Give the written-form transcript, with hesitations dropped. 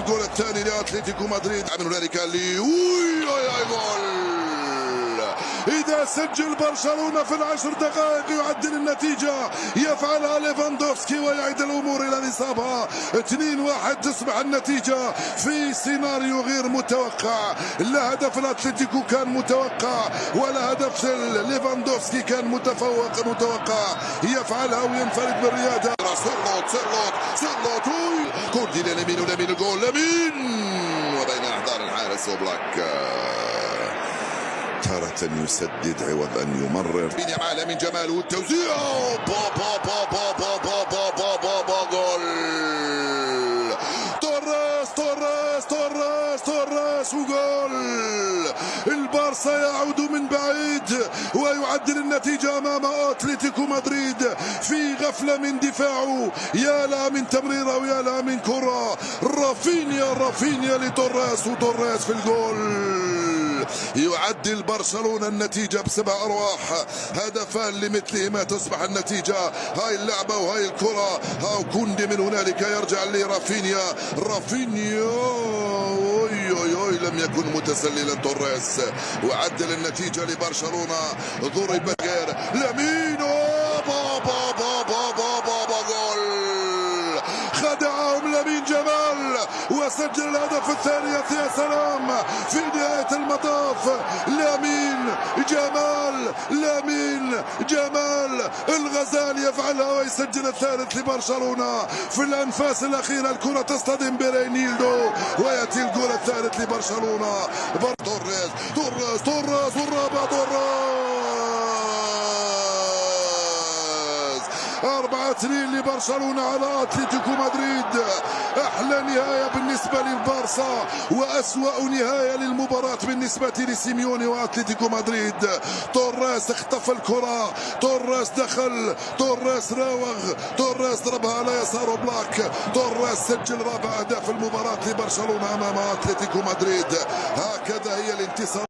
الجول الثاني لأتلتيكو مدريد. من هنالك اللي جول. إذا سجل برشلونة في العشر دقائق يعدل النتيجة، يفعلها ليفاندوفسكي ويعيد الأمور إلى نصابها. 2-1 تصبح النتيجة في سيناريو غير متوقع. لا هدف الأتلتيكو كان متوقع ولا هدف ليفاندوفسكي كان متوقع. يفعلها وينفرد بالريادة. سيرلوت كوردي لامين ولامين الجول وبين أحضان الحارس وبلاك. تارة يسدد عوض أن يمرر. مع لامين جمال والتوزيع جول. توريس وجول. البارسا يعود من بعيد ويعدل النتيجة أمام أتلتيكو مدريد في غفلة من دفاعه. يا لا من تمريرة ويا لا من كرة. رافينيا لتوريس وتوريس في الجول. يعدل برشلونة النتيجة ب7 أرواح. هدفان لمثلهما تصبح النتيجة. هاي اللعبة وهاي الكرة. هاو كوندي من هنالك يرجع لرافينيا. لم يكن متسللا توريس وعدل النتيجة لبرشلونة. ضرب غير لامين جول. خدعهم لامين جمال وسجل الهدف الثاني. يا سلام في نهاية المطاف. لامين جمال الغزال يفعلها ويسجل الثالث لبرشلونة في الأنفاس الأخيرة. الكرة تصطدم برينيلدو ويأتي الجول الثالث لبرشلونة. توريس والرابع 4-2 لبرشلونة على أتلتيكو مدريد. أحلى نهاية بالنسبة للبارسا وأسوأ نهاية للمباراة بالنسبة لسيميوني وأتلتيكو مدريد. توريس اختطف الكرة. توريس دخل. توريس راوغ. توريس ضربها على يسار بلاك. توريس سجل رابع أهداف المباراة لبرشلونة أمام أتلتيكو مدريد. هكذا هي الانتصار.